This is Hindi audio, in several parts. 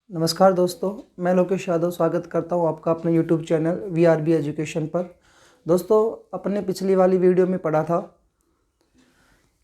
नमस्कार दोस्तों, मैं लोकेश यादव स्वागत करता हूं आपका अपने YouTube चैनल VRB एजुकेशन पर। दोस्तों, अपने पिछली वाली वीडियो में पढ़ा था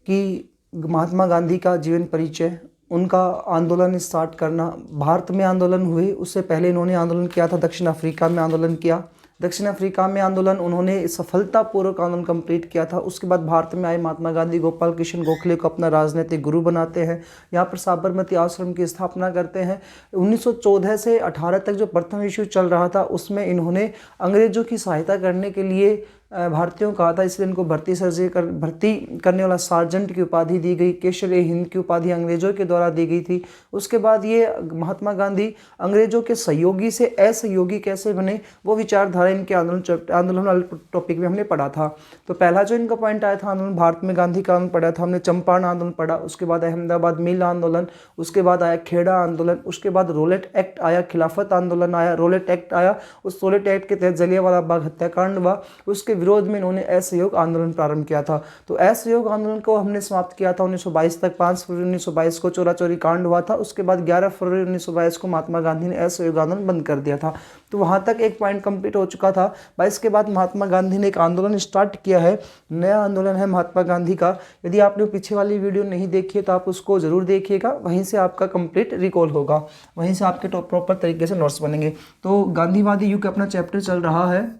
कि महात्मा गांधी का जीवन परिचय, उनका आंदोलन स्टार्ट करना, भारत में आंदोलन हुए उससे पहले इन्होंने आंदोलन किया था, दक्षिण अफ्रीका में आंदोलन किया। दक्षिण अफ्रीका में आंदोलन उन्होंने सफलतापूर्वक आंदोलन कंप्लीट किया था। उसके बाद भारत में आए महात्मा गांधी गोपाल कृष्ण गोखले को अपना राजनीतिक गुरु बनाते हैं, यहाँ पर साबरमती आश्रम की स्थापना करते हैं। 1914 से 18 तक जो प्रथम विश्व चल रहा था उसमें इन्होंने अंग्रेजों की सहायता करने के लिए भारतीयों को कहा था, इसलिए इनको भर्ती करने वाला सार्जेंट की उपाधि दी गई। केशर ए हिंद की उपाधि अंग्रेजों के द्वारा दी गई थी। उसके बाद ये महात्मा गांधी अंग्रेजों के सहयोगी से असहयोगी कैसे बने, वो विचारधारा इनके आंदोलन वाले टॉपिक में हमने पढ़ा था। तो पहला जो इनका पॉइंट आया था आंदोलन, भारत में गांधी का आंदोलन पढ़ा था हमने, चंपारण आंदोलन पढ़ा। उसके बाद अहमदाबाद मिल आंदोलन, उसके बाद आया खेड़ा आंदोलन, उसके बाद रोलेट एक्ट आया, खिलाफत आंदोलन आया, रोलेट एक्ट आया। उस रोलेट एक्ट के तहत जलियांवाला बाग हत्याकांड हुआ, उसके विरोध में इन्होंने असहयोग आंदोलन प्रारंभ किया था। तो असहयोग आंदोलन को हमने समाप्त किया था 1922 तक। 5 फरवरी 1922 को चोरा चोरी कांड हुआ था। उसके बाद 11 फरवरी 1922 को महात्मा गांधी ने असहयोग आंदोलन बंद कर दिया था। तो वहां तक एक पॉइंट कंप्लीट हो चुका था। 22 के बाद महात्मा गांधी ने एक आंदोलन स्टार्ट किया है, नया आंदोलन है महात्मा गांधी का। यदि आपने पीछे वाली वीडियो नहीं देखी है तो आप उसको जरूर देखिएगा, वहीं से आपका कंप्लीट रिकॉल होगा, वहीं से आपके प्रॉपर तरीके से नोट्स बनेंगे। तो गांधीवादी युग अपना चैप्टर चल रहा है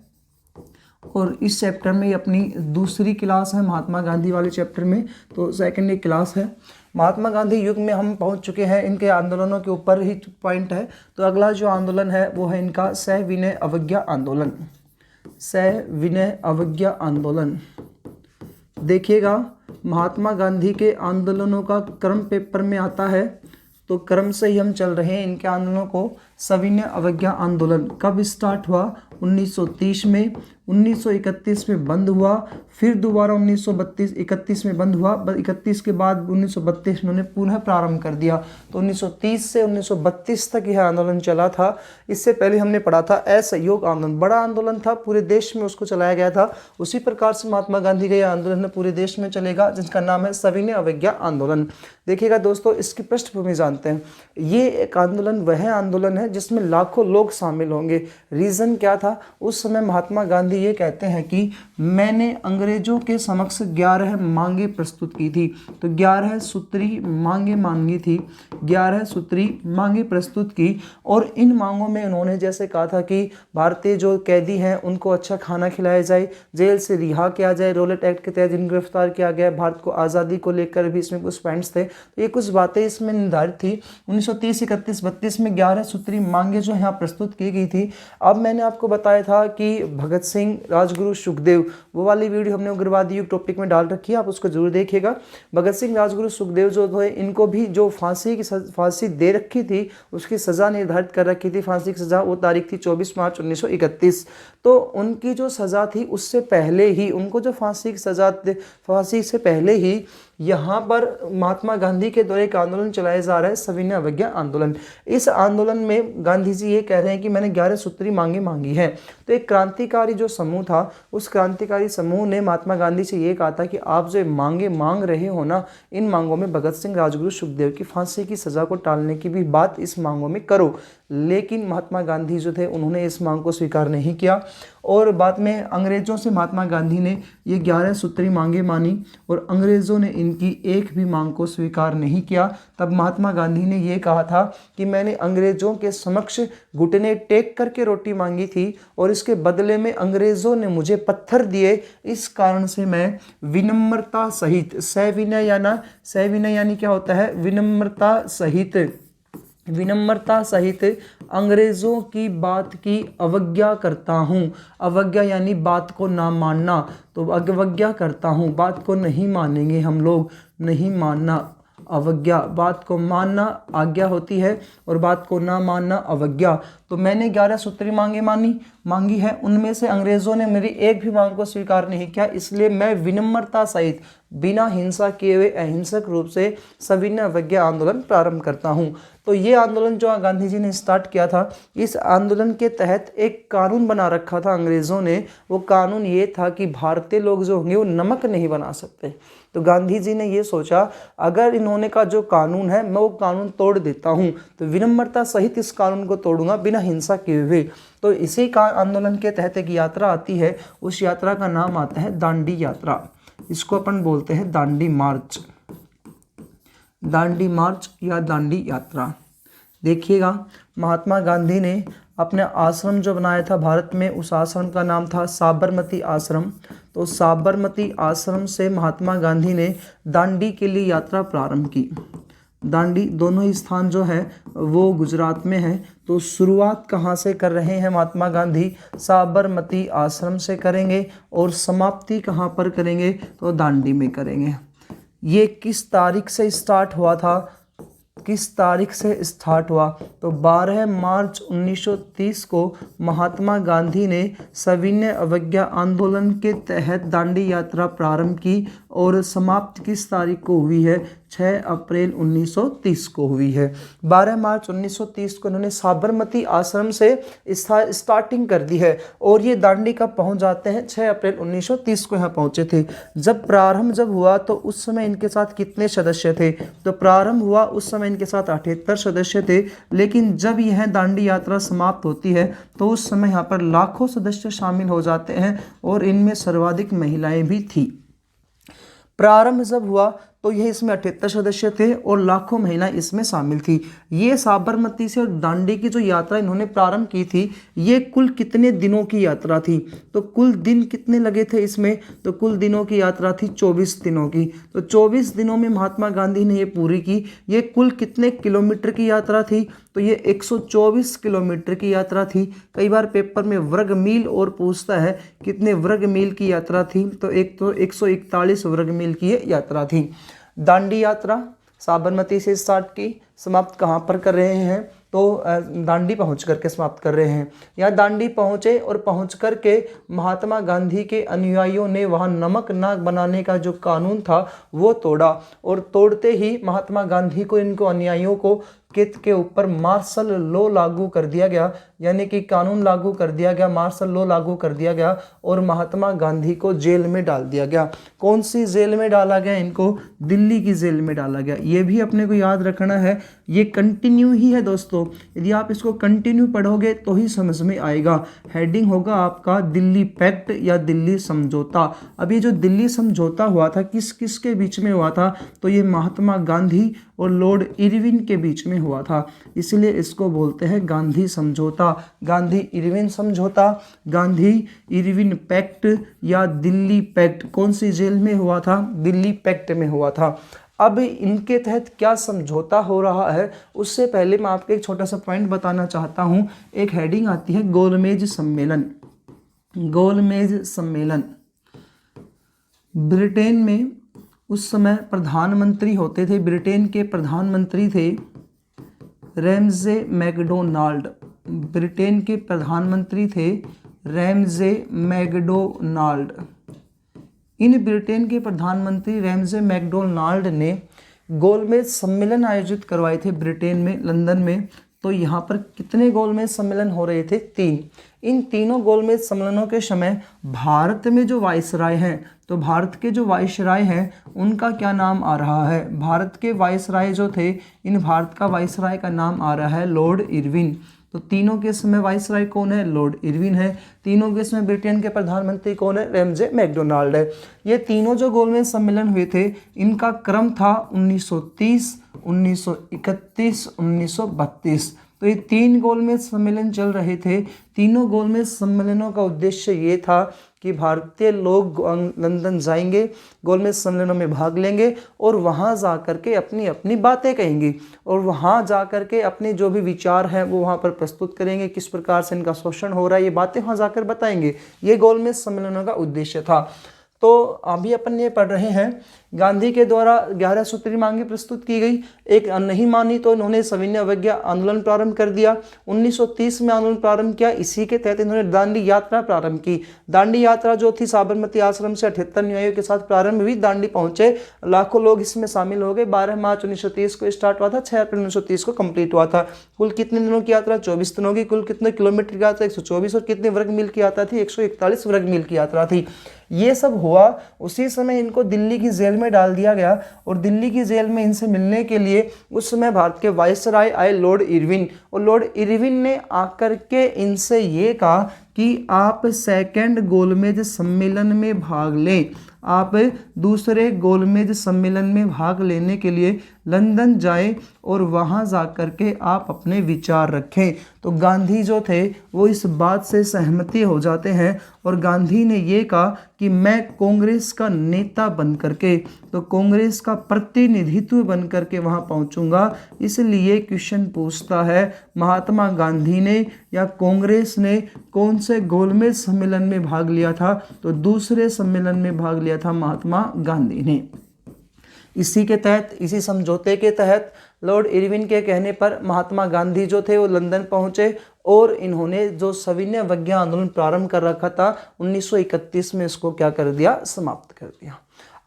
और इस चैप्टर में अपनी दूसरी क्लास है महात्मा गांधी वाले चैप्टर में, तो सेकंड क्लास है। महात्मा गांधी युग में हम पहुंच चुके हैं, इनके आंदोलनों के ऊपर ही पॉइंट है। तो अगला जो आंदोलन है वो है इनका सविनय अवज्ञा आंदोलन। सविनय अवज्ञा आंदोलन, देखिएगा महात्मा गांधी के आंदोलनों का क्रम पेपर में आता है, तो क्रम से ही हम चल रहे हैं इनके आंदोलनों को। सविनय अवज्ञा आंदोलन कब स्टार्ट हुआ? 1930 में, 1931 में बंद हुआ, फिर दोबारा 1931 में बंद हुआ, 31 के बाद 1932 में उन्होंने पुनः प्रारंभ कर दिया। तो 1930 से 1932 तक यह आंदोलन चला था। इससे पहले हमने पढ़ा था असहयोग आंदोलन, बड़ा आंदोलन था, पूरे देश में उसको चलाया गया था। उसी प्रकार से महात्मा गांधी का यह आंदोलन पूरे देश में चलेगा, जिसका नाम है सविनय अवज्ञा आंदोलन। देखिएगा दोस्तों, इसकी पृष्ठभूमि जानते हैं। ये एक आंदोलन वह आंदोलन है जिसमें लाखों लोग शामिल होंगे। रीजन क्या था? उस समय महात्मा गांधी ये कहते हैं कि मैंने अंग्रेजों के समक्ष 11 मांगे प्रस्तुत की थी। तो 11 सूत्री मांगे मांगी थी, 11 सूत्री मांगे प्रस्तुत की। और इन मांगों में उन्होंने जैसे कहा था कि भारतीय जो कैदी हैं उनको अच्छा खाना खिलाया जाए, जेल से रिहा किया जाए, रोलेट एक्ट के तहत जिनको गिरफ्तार किया गया, भारत को आज़ादी को लेकर भी इसमें कुछ पॉइंट्स थे। तो ये कुछ बातें इसमें निर्धारित थी। 1930, 31, 32 में 11 सूत्री मांगे जो यहाँ प्रस्तुत की गई थी। अब मैंने आपको बताया था कि भगत सिंह, राजगुरु, सुखदेव, वो वाली वीडियो हमने उग्रवादी युग टॉपिक में डाल रखी है, आप उसको जरूर देखिएगा। भगत सिंह, राजगुरु, सुखदेव जो थे, इनको भी जो फांसी दे रखी थी, उसकी सज़ा निर्धारित कर रखी थी। फांसी की सज़ा वो तारीख थी 24 मार्च 1931। तो उनकी जो सज़ा थी उससे पहले ही उनको जो फांसी से पहले ही यहाँ पर महात्मा गांधी के द्वारा एक आंदोलन चलाया जा रहा है, सविनय अवज्ञा आंदोलन। इस आंदोलन में गांधी जी ये कह रहे हैं कि मैंने 11 सूत्री मांगे मांगी है। तो एक क्रांतिकारी जो समूह था, उस क्रांतिकारी समूह ने महात्मा गांधी से ये कहा था कि आप जो मांगे मांग रहे हो ना, इन मांगों में भगत सिंह, राजगुरु, सुखदेव की फांसी की सज़ा को टालने की भी बात इस मांगों में करो। लेकिन महात्मा गांधी जो थे उन्होंने इस मांग को स्वीकार नहीं किया और बाद में अंग्रेज़ों से महात्मा गांधी ने ये 11 सूत्री मांगे मानी और अंग्रेज़ों ने इनकी एक भी मांग को स्वीकार नहीं किया। तब महात्मा गांधी ने ये कहा था कि मैंने अंग्रेज़ों के समक्ष घुटने टेक करके रोटी मांगी थी और इसके बदले में अंग्रेज़ों ने मुझे पत्थर दिए। इस कारण से मैं विनम्रता सहित, सविनय यानी क्या होता है? विनम्रता सहित अंग्रेज़ों की बात की अवज्ञा करता हूँ। अवज्ञा यानी बात को ना मानना, तो अवज्ञा करता हूँ, बात को नहीं मानेंगे हम लोग, नहीं मानना अवज्ञा, बात को मानना आज्ञा होती है और बात को ना मानना अवज्ञा। तो मैंने 11 सूत्री मांगी है, उनमें से अंग्रेज़ों ने मेरी एक भी मांग को स्वीकार नहीं किया, इसलिए मैं विनम्रता सहित, बिना हिंसा किए हुए अहिंसक रूप से सविनय अवज्ञा आंदोलन प्रारंभ करता हूँ। तो ये आंदोलन जो गांधी जी ने स्टार्ट किया था, इस आंदोलन के तहत एक कानून बना रखा था अंग्रेज़ों ने। वो कानून ये था कि भारतीय लोग जो होंगे वो नमक नहीं बना सकते। तो गांधी जी ने ये सोचा, अगर इन्होंने का जो कानून है मैं वो कानून तोड़ देता हूँ, तो विनम्रता सहित इस कानून को तोड़ूंगा बिना हिंसा किए हुए। तो इसी का आंदोलन के तहत एक यात्रा आती है, उस यात्रा का नाम आता है दांडी यात्रा। इसको अपन बोलते हैं दांडी मार्च, दांडी मार्च या दांडी यात्रा। देखिएगा, महात्मा गांधी ने अपने आश्रम जो बनाया था भारत में, उस आश्रम का नाम था साबरमती आश्रम। तो साबरमती आश्रम से महात्मा गांधी ने दांडी के लिए यात्रा प्रारंभ की। दांडी दोनों ही स्थान जो है वो गुजरात में है। तो शुरुआत कहाँ से कर रहे हैं महात्मा गांधी? साबरमती आश्रम से करेंगे और समाप्ति कहाँ पर करेंगे? तो दांडी में करेंगे। ये किस तारीख से स्टार्ट हुआ था? किस तारीख से स्टार्ट हुआ? तो 12 मार्च 1930 को महात्मा गांधी ने सविनय अवज्ञा आंदोलन के तहत दांडी यात्रा प्रारंभ की और समाप्त किस तारीख को हुई है? 6 अप्रैल 1930 को हुई है। 12 मार्च 1930 को इन्होंने साबरमती आश्रम से स्टार्टिंग कर दी है और ये दांडी कब पहुंच जाते हैं? 6 अप्रैल 1930 को यहाँ पहुंचे थे। जब प्रारंभ हुआ तो उस समय इनके साथ कितने सदस्य थे? तो प्रारंभ हुआ उस समय इनके साथ 78 सदस्य थे, लेकिन जब यह दांडी यात्रा समाप्त होती है तो उस समय यहाँ पर लाखों सदस्य शामिल हो जाते हैं और इनमें सर्वाधिक महिलाएं भी थी। प्रारंभ जब हुआ तो यह इसमें 78 सदस्य थे और लाखों महिलाएं इसमें शामिल थी। ये साबरमती से और दांडी की जो यात्रा इन्होंने प्रारंभ की थी, ये कुल कितने दिनों की यात्रा थी? तो कुल दिन कितने लगे थे इसमें? तो कुल दिनों की यात्रा थी 24 दिनों की। तो 24 दिनों में महात्मा गांधी ने ये पूरी की। ये कुल कितने किलोमीटर की यात्रा थी? तो ये 124 किलोमीटर की यात्रा थी। कई बार पेपर में वर्ग मील और पूछता है कितने वर्ग मील की यात्रा थी, तो 141 वर्ग मील की ये यात्रा थी। दांडी यात्रा साबरमती से स्टार्ट की, समाप्त कहाँ पर कर रहे हैं? तो दांडी पहुँच करके समाप्त कर रहे हैं। यहाँ दांडी पहुँचे और पहुँच करके महात्मा गांधी के अनुयायियों ने वहाँ नमक ना बनाने का जो कानून था वो तोड़ा और तोड़ते ही महात्मा गांधी को, इनको अनुयायियों को के ऊपर मार्शल लॉ लागू कर दिया गया, यानी कि कानून लागू कर दिया गया, मार्शल लॉ लागू कर दिया गया और महात्मा गांधी को जेल में डाल दिया गया। कौन सी जेल में डाला गया? इनको दिल्ली की जेल में डाला गया। ये भी अपने को याद रखना है, ये कंटिन्यू ही है दोस्तों। यदि आप इसको कंटिन्यू पढ़ोगे तो ही समझ में आएगा। हेडिंग होगा आपका दिल्ली पैक्ट या दिल्ली समझौता। अब ये जो दिल्ली समझौता हुआ था किस किस के बीच में हुआ था? तो ये महात्मा गांधी और लॉर्ड इरविन के बीच में हुआ था, इसलिए इसको बोलते हैं गांधी समझौता, गांधी इरविन समझौता, गांधी इरविन पैक्ट या दिल्ली पैक्ट। कौन सी जेल में हुआ था? दिल्ली पैक्ट में हुआ था। अब इनके तहत क्या समझौता हो रहा है, उससे पहले मैं आपको एक छोटा सा पॉइंट बताना चाहता हूँ। एक हेडिंग आती है गोलमेज सम्मेलन। गोलमेज सम्मेलन ब्रिटेन में उस समय प्रधानमंत्री होते थे, ब्रिटेन के प्रधानमंत्री थे रैमजे मैकडोनाल्ड। ब्रिटेन के प्रधानमंत्री थे रैमजे मैकडोनाल्ड। इन ब्रिटेन के प्रधानमंत्री रैमजे मैकडोनाल्ड ने गोलमेज सम्मेलन आयोजित करवाए थे ब्रिटेन में, लंदन में। तो यहाँ पर कितने गोलमेज सम्मेलन हो रहे थे? 3। इन तीनों गोलमेज सम्मेलनों के समय भारत में जो वाइसराय हैं, तो भारत के जो वाइसराय हैं उनका क्या नाम आ रहा है? भारत के वाइसराय जो थे, इन भारत का वाइसराय का नाम आ रहा है लॉर्ड इरविन। तो तीनों के समय वाइसराय कौन है? लॉर्ड इरविन है। तीनों के समय ब्रिटेन के प्रधानमंत्री कौन है? रैमजे मैकडोनाल्ड है। ये तीनों जो गोलमेज सम्मेलन हुए थे, इनका क्रम था 1930, 1931, 1932। तो ये 3 गोलमेज सम्मेलन चल रहे थे। तीनों गोलमेज सम्मेलनों का उद्देश्य ये था कि भारतीय लोग लंदन जाएंगे, गोलमेज सम्मेलनों में भाग लेंगे और वहाँ जा कर के अपनी अपनी बातें कहेंगे और वहाँ जा कर के अपने जो भी विचार हैं वो वहाँ पर प्रस्तुत करेंगे, किस प्रकार से इनका शोषण हो रहा है ये बातें वहाँ जाकर बताएंगे। ये गोलमेज सम्मेलनों का उद्देश्य था। तो अभी अपन ये पढ़ रहे हैं, गांधी के द्वारा 11 सूत्री मांगे प्रस्तुत की गई, एक नहीं मानी तो इन्होंने सविनय अवज्ञा आंदोलन प्रारंभ कर दिया। 1930 में आंदोलन प्रारंभ किया, इसी के तहत इन्होंने दांडी यात्रा प्रारंभ की। दांडी यात्रा जो थी साबरमती आश्रम से 78 अनुयायियों के साथ प्रारंभ हुई, दांडी पहुंचे, लाखों लोग इसमें शामिल हो गए। 12 मार्च 1930 को स्टार्ट हुआ था, 6 अप्रैल 1930 को कंप्लीट हुआ था। कुल कितने दिनों की यात्रा? 24 दिनों की। कुल कितने किलोमीटर की यात्रा? 124। और कितने वर्ग मील की यात्रा थी? 141 वर्ग मील की यात्रा थी। ये सब हुआ, उसी समय इनको दिल्ली की जेल में डाल दिया गया और दिल्ली की जेल में इनसे मिलने के लिए उस समय भारत के वायसराय आए लॉर्ड इरविन, और लॉर्ड इरविन ने आकर के इनसे ये कहा कि आप सेकंड गोलमेज सम्मेलन में भाग लें, आप दूसरे गोलमेज सम्मेलन में भाग लेने के लिए लंदन जाएं और वहां जाकर के आप अपने विचार रखें। तो गांधी जो थे वो इस बात से सहमति हो जाते हैं और गांधी ने ये कहा कि मैं कांग्रेस का नेता बन करके, तो कांग्रेस का प्रतिनिधित्व बन करके वहां पहुंचूंगा। इसलिए क्वेश्चन पूछता है महात्मा गांधी ने या कांग्रेस ने कौन से गोलमेज सम्मेलन में भाग लिया था? तो दूसरे सम्मेलन में भाग लिया था महात्मा गांधी ने। इसी के तहत, इसी समझौते के तहत लॉर्ड इरविन के कहने पर महात्मा गांधी जो थे वो लंदन पहुंचे और इन्होंने जो सविनय अवज्ञा आंदोलन प्रारंभ कर रखा था 1931 में इसको क्या कर दिया? समाप्त कर दिया।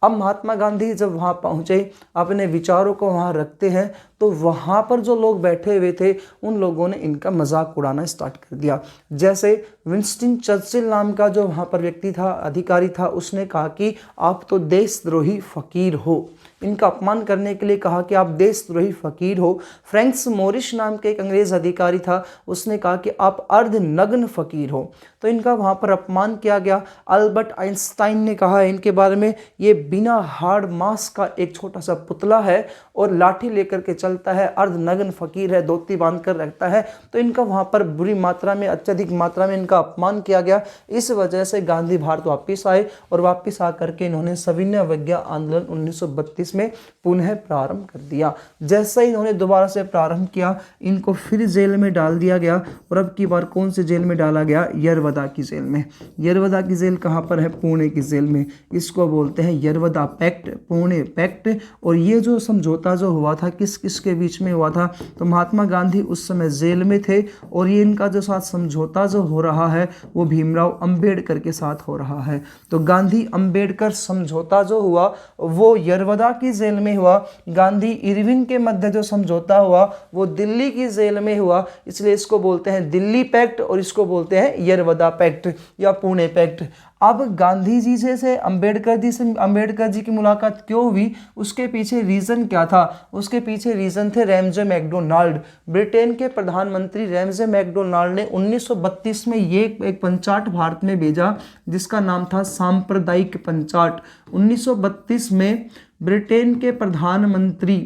अब महात्मा गांधी जब वहाँ पहुँचे, अपने विचारों को वहाँ रखते हैं, तो वहाँ पर जो लोग बैठे हुए थे उन लोगों ने इनका मजाक उड़ाना स्टार्ट कर दिया। जैसे विंस्टन चर्चिल नाम का जो वहाँ पर व्यक्ति था, अधिकारी था, उसने कहा कि आप तो देशद्रोही फकीर हो। इनका अपमान करने के लिए कहा कि आप देशद्रोही फकीर हो। फ्रैंक्स मोरिस नाम के एक अंग्रेज अधिकारी था, उसने कहा कि आप अर्धनग्न फकीर हो। तो इनका वहाँ पर अपमान किया गया। अल्बर्ट आइंस्टाइन ने कहा है इनके बारे में, ये बिना हाड़ मांस का एक छोटा सा पुतला है और लाठी लेकर के चलता है, अर्धनग्न फकीर है, धोती बांध कर रखता है। तो इनका वहाँ पर बुरी मात्रा में, अत्यधिक मात्रा में इनका अपमान किया गया। इस वजह से गांधी भारत वापस आए और वापस आकर के इन्होंने सविनय अवज्ञा आंदोलन 1932 में पुनः प्रारंभ कर दिया। जैसे ही इन्होंने दोबारा से प्रारंभ किया, इनको फिर जेल में डाल दिया गया और अब की बार कौन से जेल में डाला गया? यरवदा की जेल में। यरवदा की जेल कहाँ पर है? पुणे की जेल में। इसको बोलते हैं यरवदा पैक्ट, पुणे पैक्ट। और ये जो समझौता जो हुआ था किस किस के बीच में हुआ था? तो महात्मा गांधी उस समय जेल में थे और ये इनका जो साथ समझौता जो हो रहा है वो भीमराव अंबेडकर के साथ हो रहा है। तो गांधी अंबेडकर समझौता जो हुआ वो यरवदा की जेल में हुआ। गांधी इरविन के मध्य जो समझौता हुआ वो दिल्ली की जेल में हुआ। इसलिए इसको बोलते हैं दिल्ली पैक्ट और इसको बोलते हैं यरवदा पैक्ट या पुणे पैक्ट। अब गांधी जी से अंबेडकर जी की मुलाकात क्यों हुई? उसके पीछे रीज़न क्या था? उसके पीछे रीज़न थे रैमजे मैकडोनाल्ड। ब्रिटेन के प्रधानमंत्री रैमजे मैकडोनाल्ड ने 1932 में ये एक पंचाट भारत में भेजा जिसका नाम था सांप्रदायिक पंचाट। 1932 में ब्रिटेन के प्रधानमंत्री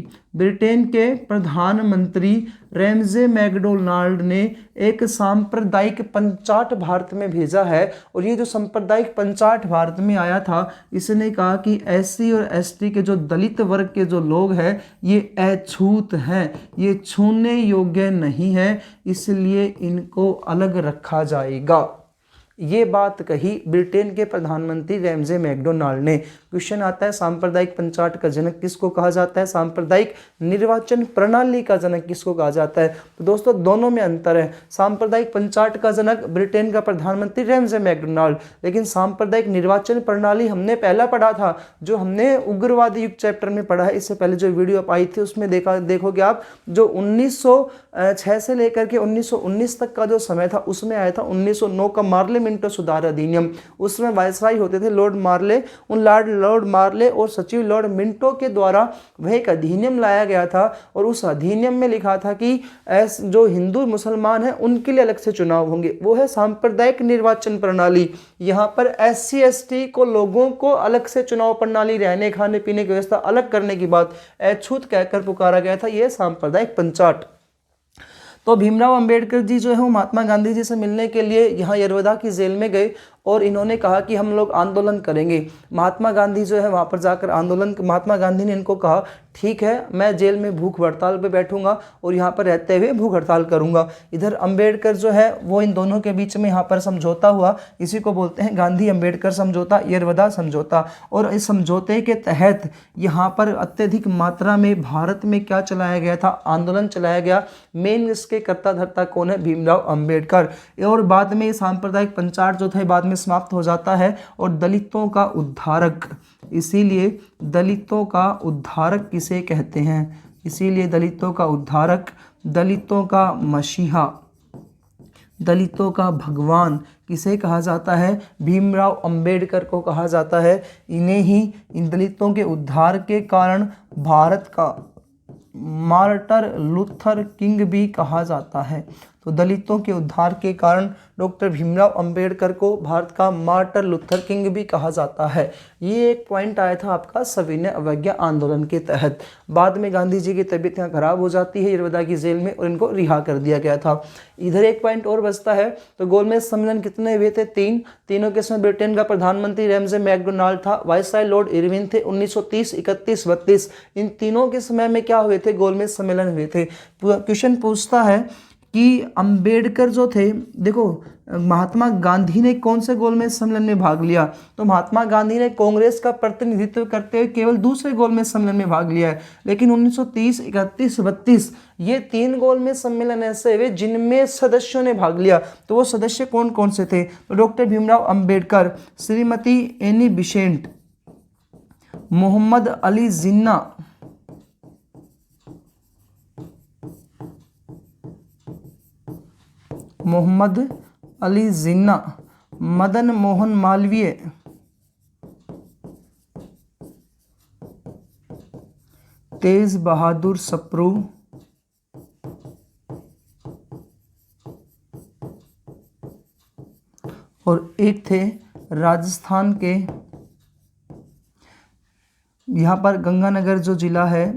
रैमजे मैकडोनाल्ड ने एक सांप्रदायिक पंचाट भारत में भेजा है। और ये जो सांप्रदायिक पंचाट भारत में आया था, इसने कहा कि SC और ST के जो दलित वर्ग के जो लोग हैं ये अछूत हैं, ये छूने योग्य नहीं है, इसलिए इनको अलग रखा जाएगा। ये बात कही ब्रिटेन के प्रधानमंत्री रैमजे मैकडोनाल्ड ने। क्वेश्चन आता है सांप्रदायिक पंचाट का जनक किसको कहा जाता है? सांप्रदायिक निर्वाचन प्रणाली का जनक किसको कहा जाता है? तो दोस्तों दोनों में अंतर है। सांप्रदायिक पंचाट का जनक ब्रिटेन का प्रधानमंत्री रैमजे मैकडोनाल्ड, लेकिन सांप्रदायिक निर्वाचन प्रणाली हमने पहला पढ़ा था, जो हमने उग्रवादी युग चैप्टर में पढ़ा है। इससे पहले जो वीडियो आई थी उसमें देखोगे आप, जो 1906 से लेकर के 1919 तक का जो समय था उसमें आया था 1909 का मार्ले मिंटो सुधार अधिनियम। उसमें वायसराय होते थे लॉर्ड मार्ले, उन लॉर्ड मार्ले और सचिव लॉर्ड मिंटो के द्वारा वह एक अधिनियम लाया गया था और उस अधिनियम में लिखा था कि जो हिंदू मुसलमान हैं उनके लिए अलग से चुनाव होंगे। वो है सांप्रदायिक निर्वाचन प्रणाली। यहाँ पर SC ST को लोगों को अलग से चुनाव प्रणाली, रहने खाने पीने की व्यवस्था अलग करने की बात अछूत कहकर पुकारा गया था। यह सांप्रदायिक पंचाट। तो भीमराव अंबेडकर जी जो है वो महात्मा गांधी जी से मिलने के लिए यहाँ यरवदा की जेल में गए और इन्होंने कहा कि हम लोग आंदोलन करेंगे। महात्मा गांधी जो है वहाँ पर जाकर आंदोलन, महात्मा गांधी ने इनको कहा ठीक है, मैं जेल में भूख हड़ताल पे बैठूंगा और यहाँ पर रहते हुए भूख हड़ताल करूंगा। इधर अंबेडकर जो है वो इन दोनों के बीच में यहाँ पर समझौता हुआ, इसी को बोलते हैं गांधी अंबेडकर समझौता, यरवदा समझौता। और इस समझौते के तहत यहाँ पर अत्यधिक मात्रा में भारत में क्या चलाया गया था, आंदोलन चलाया गया। मेन इसके कर्ता धर्ता कौन है, भीमराव अंबेडकर। और बाद में सांप्रदायिक पंचायत जो था बाद में समाप्त हो जाता है और दलितों का उद्धारक, इसीलिए दलितों का उद्धारक किसे कहते हैं, इसीलिए दलितों का उद्धारक, दलितों का मसीहा, दलितों का भगवान किसे कहा जाता है, भीमराव अंबेडकर को कहा जाता है। इन्हें ही, इन दलितों के उद्धार के कारण भारत का मार्टर लूथर किंग भी कहा जाता है। तो दलितों के उद्धार के कारण डॉक्टर भीमराव अंबेडकर को भारत का मार्टर लूथर किंग भी कहा जाता है। ये एक पॉइंट आया था आपका सविनय अवज्ञा आंदोलन के तहत। बाद में गांधी जी की तबीयत यहाँ खराब हो जाती है यरवदा की जेल में और इनको रिहा कर दिया गया था। इधर एक पॉइंट और बचता है, तो गोलमेज सम्मेलन कितने हुए थे, तीनों के समय ब्रिटेन का प्रधानमंत्री रेमजे मैकडोनाल्ड था, वायसराय लॉर्ड इरविन थे, 1930, 31, 32। इन तीनों के समय में क्या हुए थे, गोलमेज सम्मेलन हुए थे। क्वेश्चन पूछता है कि अंबेडकर जो थे, देखो महात्मा गांधी ने कौन से गोलमेज सम्मेलन में भाग लिया, तो महात्मा गांधी ने कांग्रेस का प्रतिनिधित्व करते हुए केवल दूसरे गोलमेज सम्मेलन में भाग लिया है। लेकिन 1930, 31, 32 ये 3 गोलमेज सम्मेलन ऐसे हुए जिनमें सदस्यों ने भाग लिया। तो वो सदस्य कौन कौन से थे, तो doctor Bhimrao Ambedkar, Shrimati Annie Besant, Mohammad Ali Jinnah, Mohammad Ali Jinnah, Madan Mohan Malaviya, Tej Bahadur Sapru, और एक थे राजस्थान के, यहाँ पर गंगानगर जो जिला है,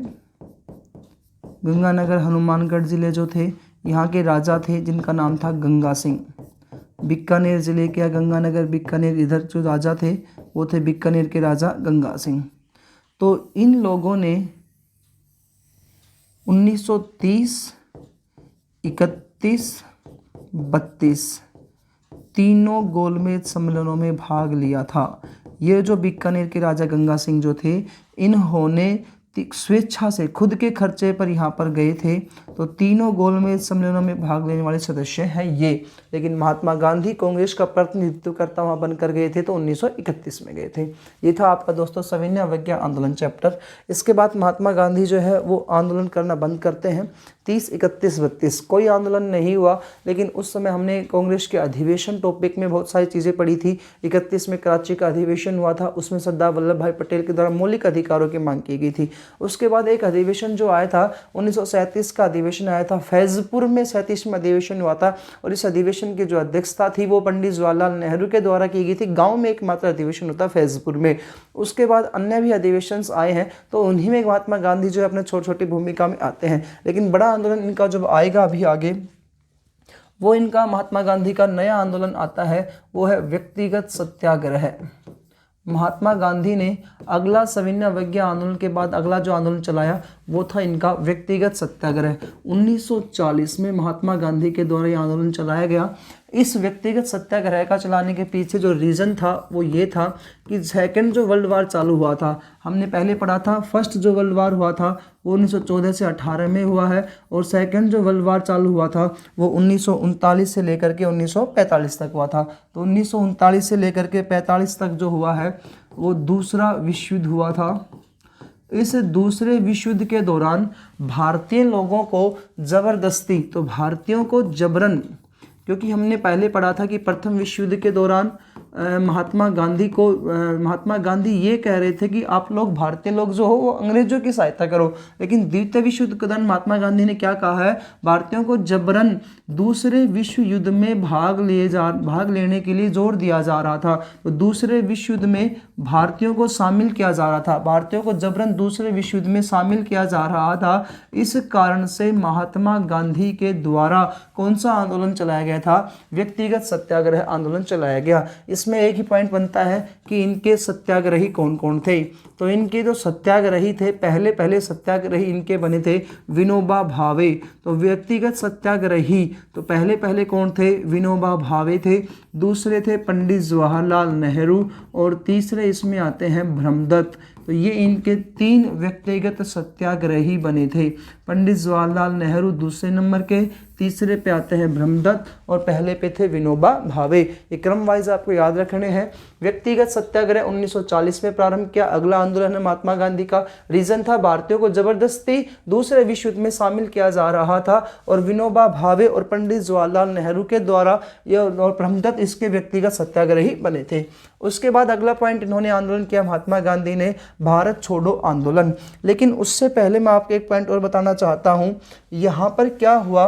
गंगानगर हनुमानगढ़ जिले जो थे, यहाँ के राजा थे जिनका नाम था गंगा सिंह। बीकानेर जिले के, गंगानगर बीकानेर, इधर जो राजा थे वो थे बीकानेर के राजा गंगा सिंह। तो इन लोगों ने 1930, 31, 32 तीनों गोलमेज सम्मेलनों में भाग लिया था। ये जो बीकानेर के राजा गंगा सिंह जो थे, इन्होंने स्वेच्छा से खुद के खर्चे पर यहाँ पर गए थे। तो तीनों गोलमेज सम्मेलनों में भाग लेने वाले सदस्य हैं ये। लेकिन महात्मा गांधी कांग्रेस का प्रतिनिधित्व करता वहाँ बनकर गए थे, तो 1931 में गए थे। ये था आपका दोस्तों सविनय अवज्ञा आंदोलन चैप्टर। इसके बाद महात्मा गांधी जो है वो आंदोलन करना बंद करते हैं। 30, 31, 32 कोई आंदोलन नहीं हुआ। लेकिन उस समय हमने कांग्रेस के अधिवेशन टॉपिक में बहुत सारी चीज़ें पढ़ी थी। 31 में कराची का अधिवेशन हुआ था, उसमें सरदार वल्लभ भाई पटेल के द्वारा मौलिक अधिकारों की मांग की गई थी। उसके बाद एक अधिवेशन जो आया था 1937 का अधिवेशन आया था, फैजपुर में 37वां अधिवेशन हुआ था। और इस अधिवेशन की जो अध्यक्षता थी वो पंडित जवाहरलाल नेहरू के द्वारा की गई थी। गाँव में एकमात्र अधिवेशन होता फैजपुर में। उसके बाद अन्य भी अधिवेशन आए हैं, तो उन्हीं में महात्मा गांधी जो है अपने छोटी छोटी भूमिका में आते हैं। लेकिन बड़ा आंदोलन इनका जब आएगा अभी आगे, वो इनका महात्मा गांधी का नया आंदोलन आता है, वो है व्यक्तिगत सत्याग्रह। महात्मा गांधी ने अगला सविनय अवज्ञा आंदोलन के बाद अगला जो आंदोलन चलाया वो था इनका व्यक्तिगत सत्याग्रह। 1940 में महात्मा गांधी के द्वारा ये आंदोलन चलाया गया। इस व्यक्तिगत सत्याग्रह का चलाने के पीछे जो रीज़न था वो ये था कि सेकंड जो वर्ल्ड वार चालू हुआ था, हमने पहले पढ़ा था फर्स्ट जो वर्ल्ड वार हुआ था वो 1914 से 18 में हुआ है, और सेकंड जो वर्ल्ड वार चालू हुआ था वो 1939 से लेकर के 1945 तक हुआ था। तो 1939 से लेकर के 45 तक जो हुआ है वो दूसरा विश्व युद्ध हुआ था। इस दूसरे विश्व युद्ध के दौरान भारतीय लोगों को ज़बरदस्ती, तो भारतीयों को जबरन, क्योंकि हमने पहले पढ़ा था कि प्रथम विश्व युद्ध के दौरान महात्मा गांधी ये कह रहे थे कि आप लोग भारतीय लोग जो हो वो अंग्रेजों की सहायता करो। लेकिन द्वितीय विश्व युद्ध के दौरान महात्मा गांधी ने क्या कहा है, भारतीयों को जबरन दूसरे विश्व युद्ध में भाग लेने के लिए जोर दिया जा रहा था। तो दूसरे विश्व युद्ध में भारतीयों को शामिल किया जा रहा था, भारतीयों को जबरन दूसरे विश्व युद्ध में शामिल किया जा रहा था। इस कारण से महात्मा गांधी के द्वारा कौन सा आंदोलन चलाया गया था, व्यक्तिगत सत्याग्रह आंदोलन चलाया गया। इसमें एक ही पॉइंट बनता है कि इनके सत्याग्रही कौन कौन थे। तो इनके जो सत्याग्रही थे, पहले सत्याग्रही इनके बने थे विनोबा भावे। तो व्यक्तिगत सत्याग्रही तो पहले कौन थे? विनोबा भावे थे। दूसरे थे पंडित जवाहरलाल नेहरू और तीसरे इसमें आते हैं ब्रह्मदत्त। तो ये इनके 3 व्यक्तिगत सत्याग्रही बने थे। पंडित जवाहरलाल नेहरू दूसरे नंबर के, तीसरे पे आते हैं ब्रह्मदत्त और पहले पे थे विनोबा भावे। ये क्रम वाइज आपको याद रखने हैं। व्यक्तिगत सत्याग्रह 1940 में प्रारंभ किया। अगला आंदोलन है महात्मा गांधी का। रीजन था भारतीयों को जबरदस्ती दूसरे विश्व युद्ध में शामिल किया जा रहा था और विनोबा भावे और पंडित जवाहरलाल नेहरू के द्वारा यह और ब्रह्मदत्त इसके व्यक्तिगत सत्याग्रही बने थे। उसके बाद अगला पॉइंट इन्होंने आंदोलन किया महात्मा गांधी ने, भारत छोड़ो आंदोलन। लेकिन उससे पहले मैं आपको एक पॉइंट और बताना चाहता हूँ। यहाँ पर क्या हुआ,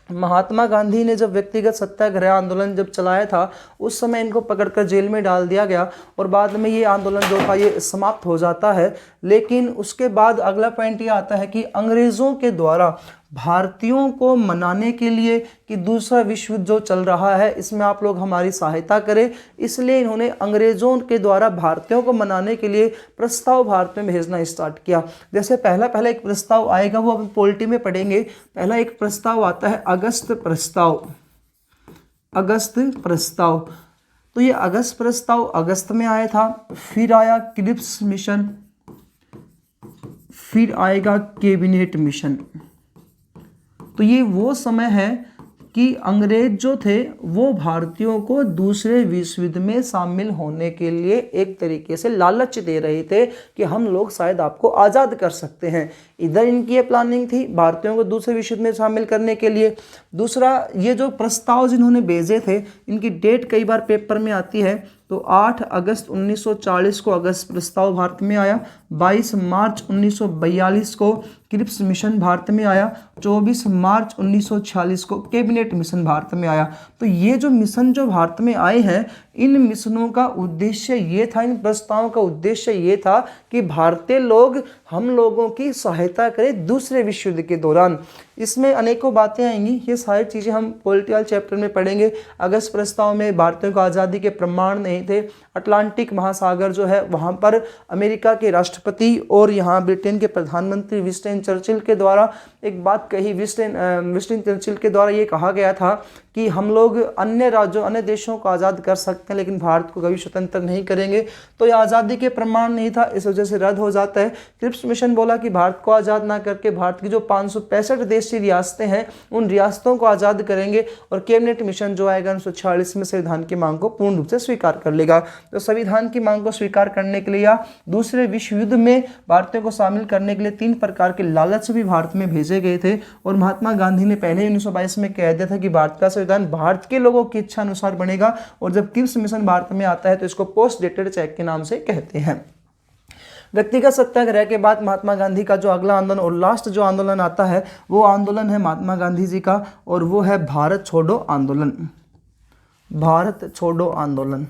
महात्मा गांधी ने जब व्यक्तिगत सत्याग्रह आंदोलन जब चलाया था उस समय इनको पकड़कर जेल में डाल दिया गया और बाद में ये आंदोलन जो था ये समाप्त हो जाता है। लेकिन उसके बाद अगला पॉइंट ये आता है कि अंग्रेज़ों के द्वारा भारतीयों को मनाने के लिए कि दूसरा विश्व युद्ध जो चल रहा है इसमें आप लोग हमारी सहायता करें, इसलिए इन्होंने अंग्रेज़ों के द्वारा भारतीयों को मनाने के लिए प्रस्ताव भारत में भेजना स्टार्ट किया। जैसे पहला एक प्रस्ताव आएगा वो अब पॉलिटी में पढ़ेंगे। पहला एक प्रस्ताव आता है अगस्त प्रस्ताव। तो ये अगस्त प्रस्ताव अगस्त में आया था। फिर आया क्रिप्स मिशन, फिर आएगा कैबिनेट मिशन। तो ये वो समय है कि अंग्रेज जो थे वो भारतीयों को दूसरे विश्व युद्ध में शामिल होने के लिए एक तरीके से लालच दे रहे थे कि हम लोग शायद आपको आज़ाद कर सकते हैं। इधर इनकी ये प्लानिंग थी भारतीयों को दूसरे विश्व युद्ध में शामिल करने के लिए। दूसरा, ये जो प्रस्ताव जिन्होंने भेजे थे इनकी डेट कई बार पेपर में आती है। तो 8 अगस्त 1940 को अगस्त प्रस्ताव भारत में आया। 22 मार्च 1942 को क्रिप्स मिशन भारत में आया। 24 मार्च 1946 को कैबिनेट मिशन भारत में आया। तो ये जो मिशन जो भारत में आए हैं, इन मिशनों का उद्देश्य ये था, इन प्रस्तावों का उद्देश्य ये था कि भारतीय लोग हम लोगों की सहायता करें दूसरे विश्व युद्ध के दौरान। इसमें अनेकों बातें आएंगी, ये सारी चीज़ें हम पॉलिटिकल चैप्टर में पढ़ेंगे। अगस्त प्रस्ताव में भारतीयों को आज़ादी के प्रमाण नहीं थे। अटलांटिक महासागर जो है वहाँ पर अमेरिका के राष्ट्रपति और यहाँ ब्रिटेन के प्रधानमंत्री विंस्टन चर्चिल के द्वारा एक बात कही। विंस्टन चर्चिल के द्वारा ये कहा गया था कि हम लोग अन्य राज्यों अन्य देशों को आज़ाद कर सकते हैं लेकिन भारत को कभी स्वतंत्र नहीं करेंगे। तो ये आज़ादी के प्रमाण नहीं था, इस वजह से रद्द हो जाता है। क्रिप्स मिशन बोला कि भारत को आज़ाद ना करके भारत की जो 565 देशी रियासतें हैं उन रियासतों को आज़ाद करेंगे। और कैबिनेट मिशन जो आएगा 1946 में संविधान की मांग को पूर्ण रूप से स्वीकार कर लेगा। तो संविधान की मांग को स्वीकार करने के लिए या दूसरे विश्व युद्ध में भारतीयों को शामिल करने के लिए 3 प्रकार के लालच भी भारत में भेजे गए थे। और महात्मा गांधी ने पहले 1922 में कह दिया था कि भारत का संविधान भारत के लोगों की इच्छा अनुसार बनेगा। और जब क्रिप्स मिशन भारत में आता है तो इसको पोस्ट डेटेड चेक के नाम से कहते हैं। व्यक्तिगत सत्याग्रह के बाद महात्मा गांधी का जो अगला आंदोलन और लास्ट जो आंदोलन आता है वो आंदोलन है महात्मा गांधी जी का, और वो है भारत छोड़ो आंदोलन। भारत छोड़ो आंदोलन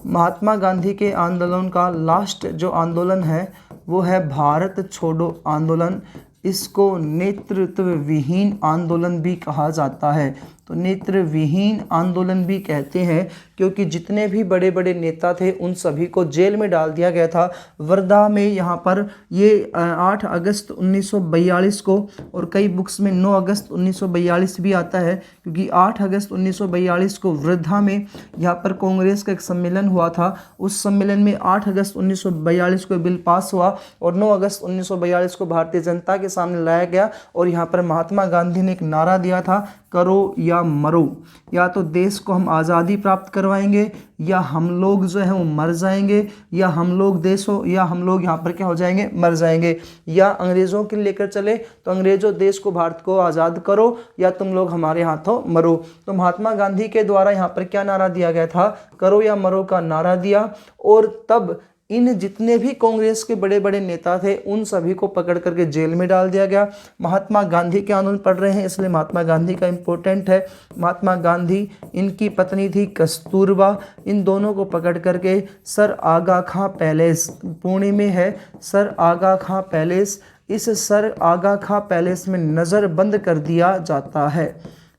महात्मा गांधी के आंदोलन का लास्ट जो आंदोलन है वो है भारत छोड़ो आंदोलन। इसको नेतृत्व विहीन आंदोलन भी कहा जाता है। तो नेतृत्व विहीन आंदोलन भी कहते हैं क्योंकि जितने भी बड़े बड़े नेता थे उन सभी को जेल में डाल दिया गया था। वर्धा में यहाँ पर ये 8 अगस्त 1942 को, और कई बुक्स में 9 अगस्त 1942 भी आता है क्योंकि 8 अगस्त 1942 को वर्धा में यहाँ पर कांग्रेस का एक सम्मेलन हुआ था। उस सम्मेलन में 8 अगस्त 1942 को बिल पास हुआ और 9 अगस्त 1942 को भारतीय जनता के सामने लाया गया। और यहाँ पर महात्मा गांधी ने एक नारा दिया था, करो या मरो, या तो देश को हम आज़ादी प्राप्त करवाएंगे या हम लोग जो है वो मर जाएंगे, या हम लोग देशों या हम लोग यहाँ पर क्या हो जाएंगे, मर जाएंगे। या अंग्रेज़ों के लेकर चले तो अंग्रेज़ों देश को भारत को आज़ाद करो या तुम लोग हमारे हाथों मरो। तो महात्मा गांधी के द्वारा यहाँ पर क्या नारा दिया गया था, करो या मरो का नारा दिया। और तब इन जितने भी कांग्रेस के बड़े बड़े नेता थे उन सभी को पकड़ करके जेल में डाल दिया गया। महात्मा गांधी के आंदोलन पढ़ रहे हैं इसलिए महात्मा गांधी का इम्पोर्टेंट है। महात्मा गांधी, इनकी पत्नी थी कस्तूरबा, इन दोनों को पकड़ करके सर आगा खां पैलेस, पुणे में है सर आगा खां पैलेस, इस सर आगा खां पैलेस में नज़रबंद कर दिया जाता है।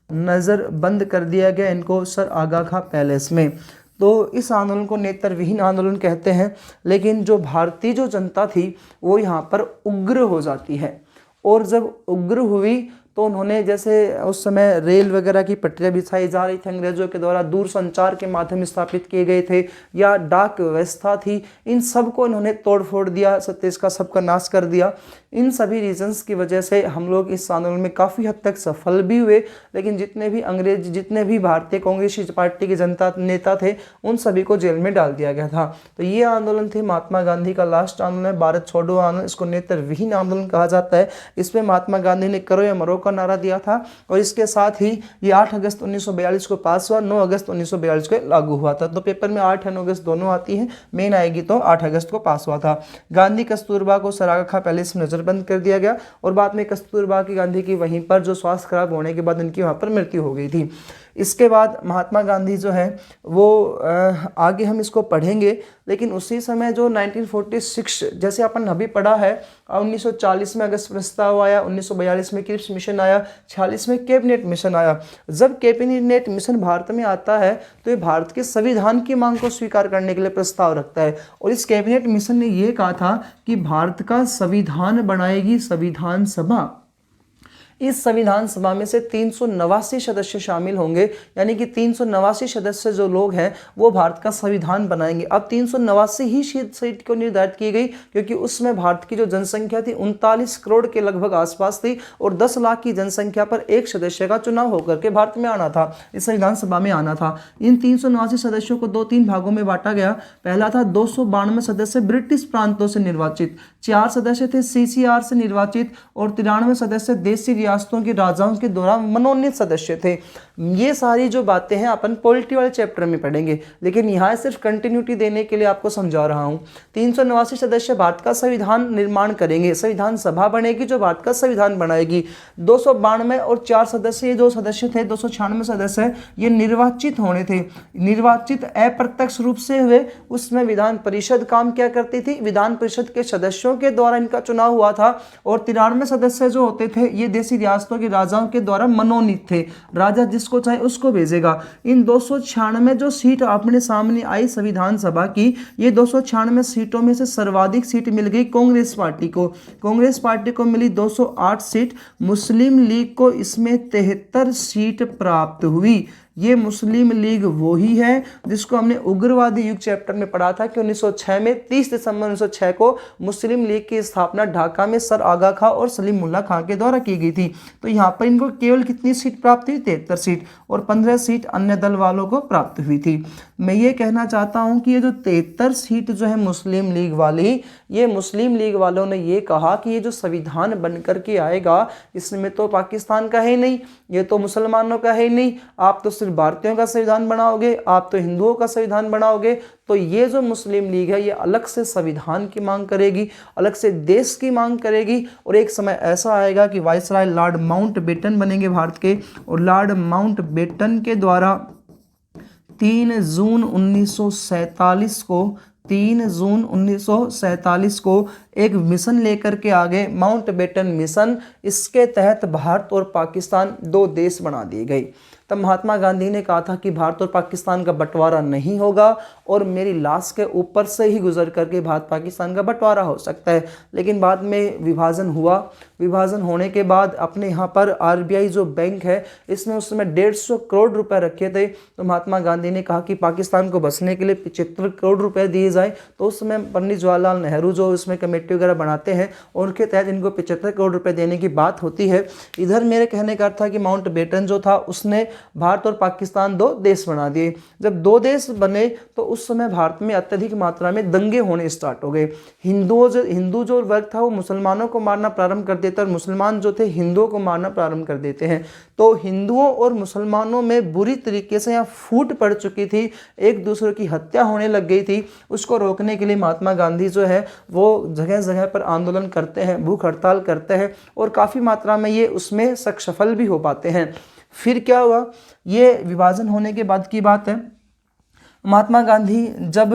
नज़रबंद कर दिया गया इनको सर आगा खां पैलेस में। तो इस आंदोलन को नेत्रविहीन आंदोलन कहते हैं। लेकिन जो भारतीय जो जनता थी वो यहाँ पर उग्र हो जाती है, और जब उग्र हुई तो उन्होंने, जैसे उस समय रेल वगैरह की पटरियां बिछाई जा रही थी, अंग्रेजों के द्वारा दूर संचार के माध्यम स्थापित किए गए थे, या डाक व्यवस्था थी, इन सब को इन्होंने तोड़ फोड़ दिया, सत्य का सबका नाश कर दिया। इन सभी रीजंस की वजह से हम लोग इस आंदोलन में काफ़ी हद तक सफल भी हुए। लेकिन जितने भी भारतीय कांग्रेस पार्टी के जनता नेता थे उन सभी को जेल में डाल दिया गया था। तो ये आंदोलन थे महात्मा गांधी का लास्ट आंदोलन है, भारत छोड़ो आंदोलन। इसको नेत्रविहीन आंदोलन कहा जाता है। इसमें महात्मा गांधी ने करो या मरो का नारा दिया था, और इसके साथ ही ये 8 अगस्त 1942 को पास हुआ, 9 अगस्त 1942 को लागू हुआ था। तो पेपर में 8 या 9 अगस्त दोनों आती है, मेन आएगी तो 8 अगस्त को पास हुआ था। गांधी कस्तूरबा को सरागा पैलेस में नजरबंद कर दिया गया, और बाद में कस्तूरबा की गांधी की वहीं पर जो स्वास्थ्य खराब होने के बाद इनकी वहाँ पर मृत्यु हो गई थी। इसके बाद महात्मा गांधी जो है वो आगे हम इसको पढ़ेंगे, लेकिन उसी समय जो 1946 जैसे अपन अभी पढ़ा है, 1940 में अगस्त प्रस्ताव आया, 1942 में क्रिप्स मिशन आया, 46 में कैबिनेट मिशन आया। जब कैबिनेट मिशन भारत में आता है तो ये भारत के संविधान की मांग को स्वीकार करने के लिए प्रस्ताव रखता है, और इस कैबिनेट मिशन ने ये कहा था कि भारत का संविधान बनाएगी संविधान सभा। इस संविधान सभा में से 389 सदस्य शामिल होंगे, यानी कि 389 सदस्य जो लोग हैं वो भारत का संविधान बनाएंगे। अब 389 ही सीट को निर्धारित की गई, क्योंकि उसमें भारत की जो जनसंख्या थी 39 करोड़ के लगभग आसपास थी, और 10 लाख की जनसंख्या पर एक सदस्य का चुनाव होकर के भारत में आना था, इस संविधान सभा में आना था। इन 389 सदस्यों को 2-3 भागों में बांटा गया। पहला था 292 सदस्य ब्रिटिश प्रांतों से निर्वाचित, 4 सदस्य थे CCR से निर्वाचित, और 93 सदस्य देशी रियासतों के राजाओं के द्वारा मनोनीत सदस्य थे। ये सारी जो बातें हैं अपन पॉलिटी वाले चैप्टर में पढ़ेंगे, लेकिन यहाँ सिर्फ कंटिन्यूटी देने के लिए आपको समझा रहा हूँ। 389 सदस्य भारत का संविधान निर्माण करेंगे, संविधान सभा बनेगी जो भारत का संविधान बनाएगी। 292 और 4 सदस्य, ये जो सदस्य थे 296 सदस्य, ये निर्वाचित होने थे। निर्वाचित अप्रत्यक्ष रूप से हुए, उसमें विधान परिषद काम क्या करती थी, विधान परिषद के सदस्यों के द्वारा इनका चुनाव हुआ था। और 93 सदस्य जो होते थे ये देशी रियासतों के राजाओं के द्वारा मनोनीत थे, राजा जिसको चाहे उसको भेजेगा। इन 296 जो सीट अपने सामने आई संविधान सभा की, ये 296 सीटों में से सर्वाधिक सीट मिल गई कांग्रेस पार्टी को। कांग्रेस पार्टी को मिली 208 सीट, मुस्लिम लीग को इसमें 73 सीट प्राप्त हुई। ये मुस्लिम लीग वो ही है जिसको हमने उग्रवादी युग चैप्टर में पढ़ा था कि 1906 में 30 दिसंबर 1906 को मुस्लिम लीग की स्थापना ढाका में सर आगा खां और सलीमुल्लाह खां के द्वारा की गई थी। तो यहाँ पर इनको केवल कितनी सीट प्राप्त हुई, 73 सीट, और 15 सीट अन्य दल वालों को प्राप्त हुई थी। मैं ये कहना चाहता हूँ कि ये जो 73 सीट जो है मुस्लिम लीग वाली, ये मुस्लिम लीग वालों ने ये कहा कि ये जो संविधान बन करके आएगा इसमें तो पाकिस्तान का है नहीं, ये तो मुसलमानों का है नहीं, आप तो सिर्फ भारतीयों का संविधान बनाओगे, आप तो हिंदुओं का संविधान बनाओगे। तो ये जो मुस्लिम लीग है ये अलग से संविधान की मांग करेगी, अलग से देश की मांग करेगी, और एक समय ऐसा आएगा कि वायसराय लॉर्ड माउंटबेटन बनेंगे भारत के, और लॉर्ड माउंटबेटन के द्वारा 3 जून 1947 को एक मिशन लेकर के आ गए, माउंटबेटन मिशन। इसके तहत भारत और पाकिस्तान 2 देश बना दिए गए। तब महात्मा गांधी ने कहा था कि भारत और पाकिस्तान का बंटवारा नहीं होगा, और मेरी लाश के ऊपर से ही गुजर करके भारत पाकिस्तान का बंटवारा हो सकता है। लेकिन बाद में विभाजन हुआ, विभाजन होने के बाद अपने यहाँ पर RBI जो बैंक है इसमें उस समय 150 करोड़ रुपए रखे थे। तो महात्मा गांधी ने कहा कि पाकिस्तान को बचने के लिए 75 करोड़ रुपए दिए जाए। तो उस समय पंडित जवाहरलाल नेहरू जो इसमें कमेटी वगैरह बनाते हैं, उनके तहत इनको 75 करोड़ रुपए देने की बात होती है। इधर मेरे कहने का अर्थ था कि माउंटबेटन जो था उसने भारत और पाकिस्तान 2 देश बना दिए। जब 2 देश बने तो उस समय भारत में अत्यधिक मात्रा में दंगे होने स्टार्ट हो गए। हिंदू जो वर्ग था वो मुसलमानों को मारना प्रारंभ कर देता, और मुसलमान जो थे हिंदुओं को मारना प्रारंभ कर देते हैं। तो हिंदुओं और मुसलमानों में बुरी तरीके से यहाँ फूट पड़ चुकी थी, एक दूसरे की हत्या होने लग गई थी। उसको रोकने के लिए महात्मा गांधी जो है वो जगह जगह पर आंदोलन करते हैं, भूख हड़ताल करते हैं, और काफ़ी मात्रा में ये उसमें सफल भी हो पाते हैं। फिर क्या हुआ, ये विभाजन होने के बाद की बात है। महात्मा गांधी जब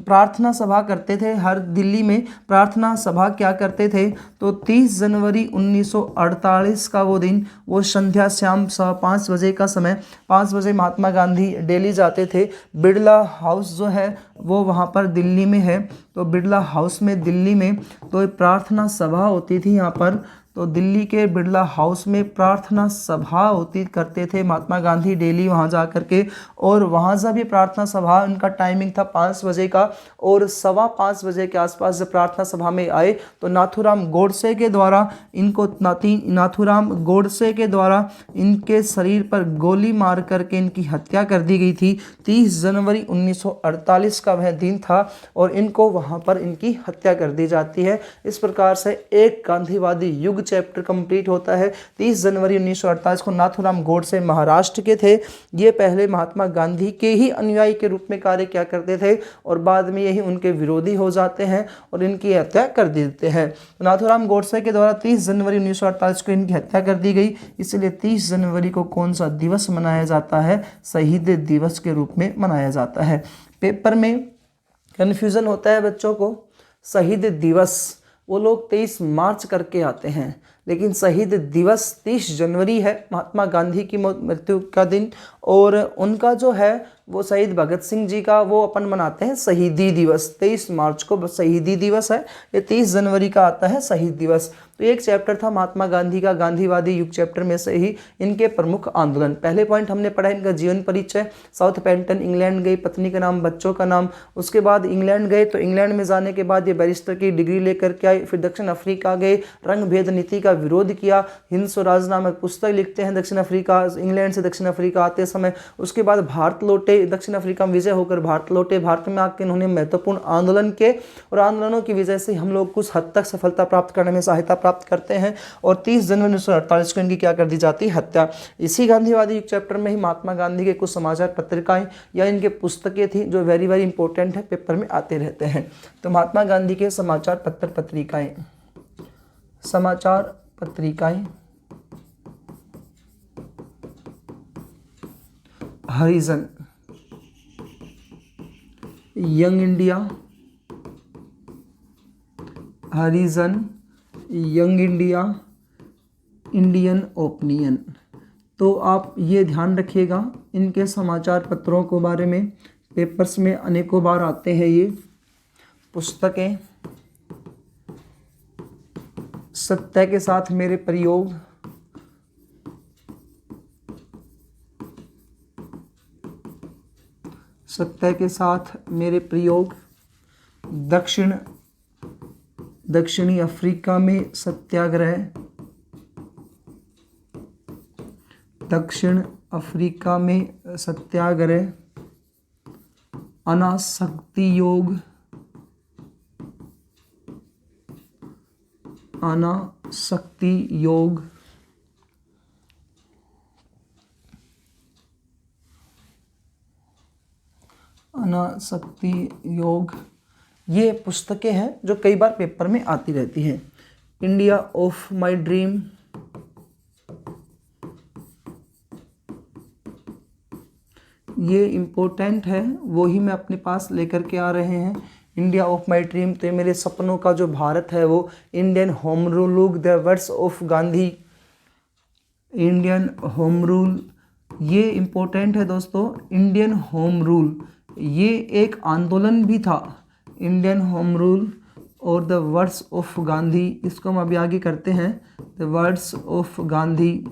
प्रार्थना सभा करते थे, हर दिल्ली में प्रार्थना सभा क्या करते थे, तो 30 जनवरी 1948 का वो दिन, वो संध्या शाम 5 बजे का समय, 5 बजे महात्मा गांधी दिल्ली जाते थे। बिरला हाउस जो है वो वहाँ पर दिल्ली में है, तो बिरला हाउस में दिल्ली में तो प्रार्थना सभा होती थी यहाँ पर। तो दिल्ली के बिरला हाउस में प्रार्थना सभा होती करते थे महात्मा गांधी डेली वहाँ जा कर के। और वहाँ जब ये प्रार्थना सभा, उनका टाइमिंग था 5 बजे का, और 5:15 बजे के आसपास जब प्रार्थना सभा में आए तो नाथूराम गोडसे के द्वारा इनके शरीर पर गोली मार करके इनकी हत्या कर दी गई थी। 30 जनवरी 1948 का वह दिन था और इनको वहाँ पर इनकी हत्या कर दी जाती है। इस प्रकार से एक गांधीवादी युग चैप्टर कंप्लीट होता है। 30 जनवरी 1948 को नाथूराम गोडसे महाराष्ट्र के थे। ये पहले महात्मा गांधी के ही अनुयायी के रूप में कार्य क्या करते थे और बाद में यही उनके विरोधी हो जाते हैं और इनकी हत्या कर देते हैं। नाथूराम गोडसे के द्वारा 30 जनवरी 1948 को इनकी हत्या कर दी गई। इसलिए 30 जनवरी को कौन सा दिवस मनाया जाता है? शहीद दिवस के रूप में मनाया जाता है। पेपर में कन्फ्यूज़न होता है बच्चों को। शहीद दिवस वो लोग 23 मार्च करके आते हैं, लेकिन शहीद दिवस 30 जनवरी है, महात्मा गांधी की मृत्यु का दिन। और उनका जो है वो शहीद भगत सिंह जी का वो अपन मनाते हैं शहीदी दिवस। 23 मार्च को शहीदी दिवस है, ये 30 जनवरी का आता है शहीद दिवस। तो एक चैप्टर था महात्मा गांधी का, गांधीवादी युग चैप्टर में से ही इनके प्रमुख आंदोलन। पहले पॉइंट हमने पढ़ा इनका जीवन परिचय। साउथहैम्पटन इंग्लैंड गए, पत्नी का नाम, बच्चों का नाम। उसके बाद इंग्लैंड गए, तो इंग्लैंड में जाने के बाद ये बैरिस्टर की डिग्री लेकर के आए। फिर दक्षिण अफ्रीका गए, रंग भेद नीति का विरोध किया। हिंद स्वराज नामक पुस्तक लिखते हैं दक्षिण अफ्रीका, इंग्लैंड से दक्षिण अफ्रीका आते समय। उसके बाद भारत लौटे, दक्षिण अफ्रीका में विजय होकर भारत लौटे। भारत में आकर इन्होंने महत्वपूर्ण आंदोलन किए और आंदोलनों की वजह से हम लोग कुछ हद तक सफलता प्राप्त करने में सहायता प्राप्त करते हैं। और 30 जनवरी 1948 को इनकी क्या कर दी जाती है? हत्या। इसी गांधीवादी युग चैप्टर में ही महात्मा गांधी के कुछ समाचार पत्रिकाएं या इनके पुस्तकें थी जो वेरी वेरी इंपॉर्टेंट है, पेपर में आते रहते हैं। तो महात्मा गांधी के समाचार पत्रिकाएं, हरिजन, यंग इंडिया, इंडियन ओपिनियन। तो आप ये ध्यान रखिएगा, इनके समाचार पत्रों के बारे में पेपर्स में अनेकों बार आते हैं ये पुस्तकें। सत्य के साथ मेरे प्रयोग, सत्य के साथ मेरे प्रयोग, दक्षिणी अफ्रीका में सत्याग्रह, दक्षिण अफ्रीका में सत्याग्रह, अनासक्ति योग, ये पुस्तकें हैं जो कई बार पेपर में आती रहती हैं। इंडिया ऑफ माय ड्रीम, ये इम्पोर्टेंट है, वो ही मैं अपने पास लेकर के आ रहे हैं। इंडिया ऑफ माय ड्रीम, तो ये मेरे सपनों का जो भारत है वो। Indian home rule, the words of Gandhi, Indian home rule, ये इम्पोर्टेंट है दोस्तों। इंडियन होम रूल ये एक आंदोलन भी था, इंडियन होम रूल। और द वर्ड्स ऑफ गांधी, इसको हम अभी आगे करते हैं। The words of Gandhi,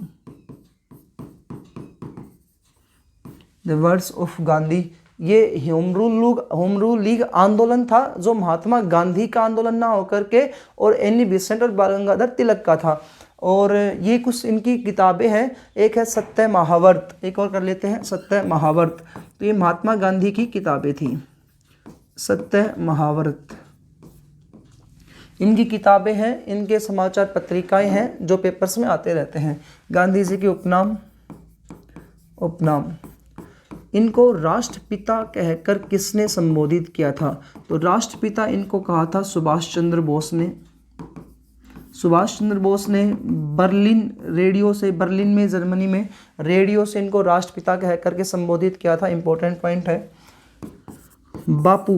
the words of Gandhi, ये होम रूल लीग आंदोलन था जो महात्मा गांधी का आंदोलन ना होकर के और एनी बेसेंट और बाल गंगाधर तिलक का था। और ये कुछ इनकी किताबें हैं। एक है सत्य महावर्त, एक और कर लेते हैं सत्य महावर्त। तो ये महात्मा गांधी की किताबें थी, सत्य महावर्त इनकी किताबें हैं। इनके समाचार पत्रिकाएं हैं जो पेपर्स में आते रहते हैं। गांधी जी के उपनाम, इनको राष्ट्रपिता कहकर किसने संबोधित किया था? तो राष्ट्रपिता इनको कहा था सुभाष चंद्र बोस ने। सुभाष चंद्र बोस ने बर्लिन में, जर्मनी में रेडियो से इनको राष्ट्रपिता कहकर के संबोधित किया था। इंपॉर्टेंट पॉइंट है। बापू,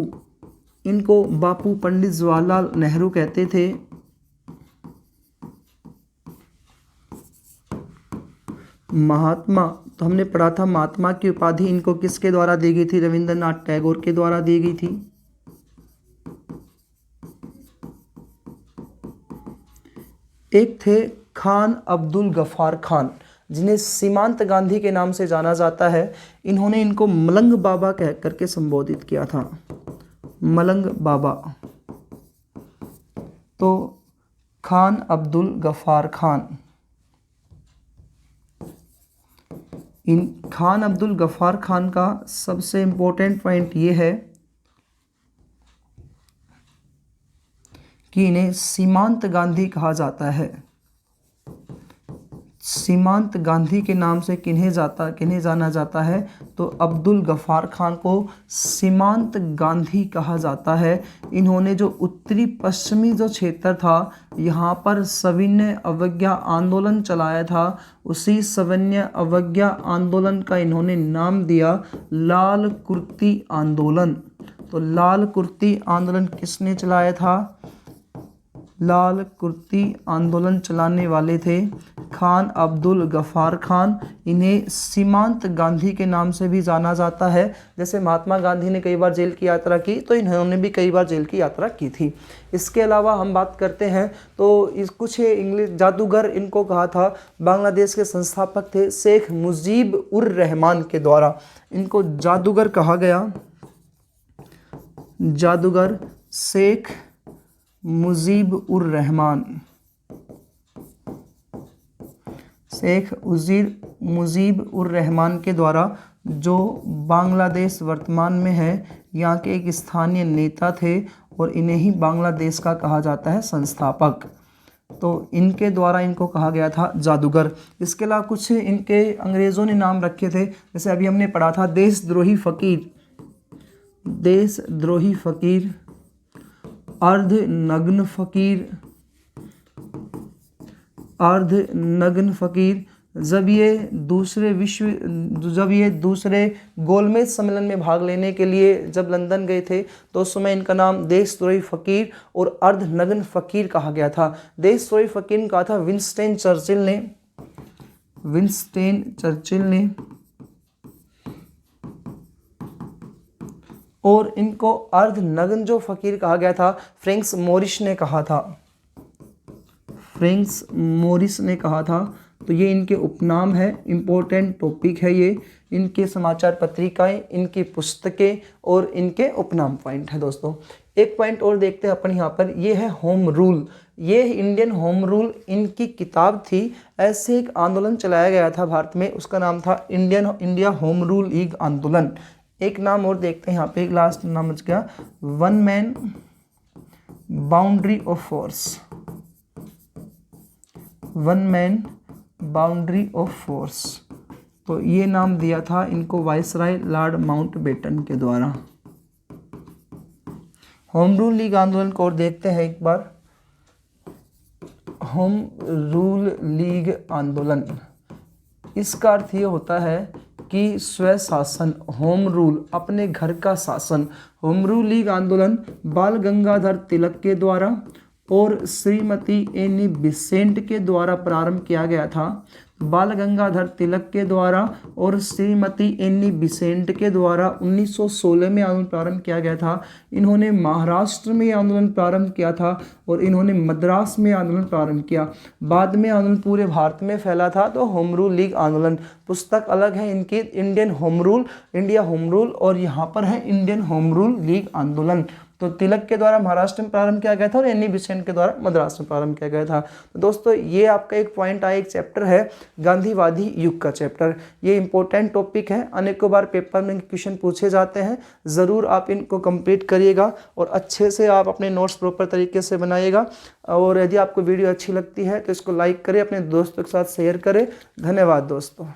इनको बापू पंडित जवाहरलाल नेहरू कहते थे। महात्मा, तो हमने पढ़ा था महात्मा की उपाधि इनको किसके द्वारा दी गई थी? रविंद्रनाथ टैगोर के द्वारा दी गई थी। एक थे खान अब्दुल गफ्फार खान, जिन्हें सीमांत गांधी के नाम से जाना जाता है। इन्होंने इनको मलंग बाबा कह करके संबोधित किया था, मलंग बाबा। तो खान अब्दुल गफ्फार खान, इन खान अब्दुल गफ्फार खान का सबसे इम्पोर्टेंट पॉइंट ये है कि इन्हें सीमांत गांधी कहा जाता है। सीमांत गांधी के नाम से किन्हें जाना जाता है? तो अब्दुल गफ्फार खान को सीमांत गांधी कहा जाता है। इन्होंने जो उत्तरी पश्चिमी जो क्षेत्र था यहाँ पर सविनय अवज्ञा आंदोलन चलाया था, उसी सविनय अवज्ञा आंदोलन का इन्होंने नाम दिया लाल कुर्ती आंदोलन। तो लाल कुर्ती आंदोलन किसने चलाया था? लाल कुर्ती आंदोलन चलाने वाले थे खान अब्दुल गफ्फार खान। इन्हें सीमांत गांधी के नाम से भी जाना जाता है। जैसे महात्मा गांधी ने कई बार जेल की यात्रा की, तो इन्होंने भी कई बार जेल की यात्रा की थी। इसके अलावा हम बात करते हैं तो कुछ इंग्लिश जादूगर इनको कहा था। बांग्लादेश के संस्थापक थे शेख मुजीब उर रहमान के द्वारा इनको जादूगर कहा गया। जादूगर शेख मुजीब उर रहमान, शेख मुजीब उर रहमान के द्वारा, जो बांग्लादेश वर्तमान में है, यहाँ के एक स्थानीय नेता थे और इन्हें ही बांग्लादेश का कहा जाता है संस्थापक। तो इनके द्वारा इनको कहा गया था जादूगर। इसके अलावा कुछ इनके अंग्रेज़ों ने नाम रखे थे, जैसे अभी हमने पढ़ा था देशद्रोही फ़कीर, देशद्रोही फ़कीर, अर्धनग्न फ़कीर, अर्धनग्न फ़कीर। जब ये दूसरे गोलमेज सम्मेलन में भाग लेने के लिए जब लंदन गए थे, तो उस समय इनका नाम देशद्रोही फ़कीर और अर्धनग्न फ़कीर कहा गया था। देशद्रोही फ़कीर कहा था विंस्टन चर्चिल ने, और इनको अर्धनग्न जो फ़कीर कहा गया था फ्रैंक्स मोरिस ने कहा था। तो ये इनके उपनाम है, इम्पोर्टेंट टॉपिक है ये। इनके समाचार पत्रिकाएं, इनकी पुस्तकें और इनके उपनाम पॉइंट है। दोस्तों एक पॉइंट और देखते हैं अपन यहाँ पर, ये है होम रूल। ये इंडियन होम रूल इनकी किताब थी। ऐसे एक आंदोलन चलाया गया था भारत में, उसका नाम था इंडिया होम रूल लीग आंदोलन। एक नाम और देखते हैं यहाँ पे, एक लास्ट नाम बच गया, one man boundary of force, one man boundary of force. तो ये नाम दिया था इनको वाइसराय लॉर्ड माउंटबेटन के द्वारा। होम रूल लीग आंदोलन को और देखते हैं एक बार। होम रूल लीग आंदोलन, इसका अर्थ ये होता है कि स्वशासन, होम रूल, अपने घर का शासन। होम रूल लीग आंदोलन बाल गंगाधर तिलक के द्वारा और श्रीमती एनी बेसेंट के द्वारा प्रारंभ किया गया था। बाल गंगाधर तिलक के द्वारा और श्रीमती एनी बेसेंट के द्वारा 1916 में आंदोलन प्रारंभ किया गया था। इन्होंने महाराष्ट्र में आंदोलन प्रारंभ किया था और इन्होंने मद्रास में आंदोलन प्रारंभ किया। बाद में आंदोलन पूरे भारत में फैला था। तो होम रूल लीग आंदोलन, पुस्तक अलग है इनकी, Indian home rule, India home rule, और यहाँ पर है इंडियन होम रूल लीग आंदोलन। तो तिलक के द्वारा महाराष्ट्र में प्रारंभ किया गया था और एनी बेसेंट के द्वारा मद्रास में प्रारंभ किया गया था। तो दोस्तों ये आपका एक पॉइंट आया, एक चैप्टर है गांधीवादी युग का चैप्टर। ये इंपॉर्टेंट टॉपिक है, अनेकों बार पेपर में क्वेश्चन पूछे जाते हैं। ज़रूर आप इनको कंप्लीट करिएगा और अच्छे से आप अपने नोट्स प्रॉपर तरीके से बनाइएगा। और यदि आपको वीडियो अच्छी लगती है तो इसको लाइक करें, अपने दोस्तों के साथ शेयर करें। धन्यवाद दोस्तों।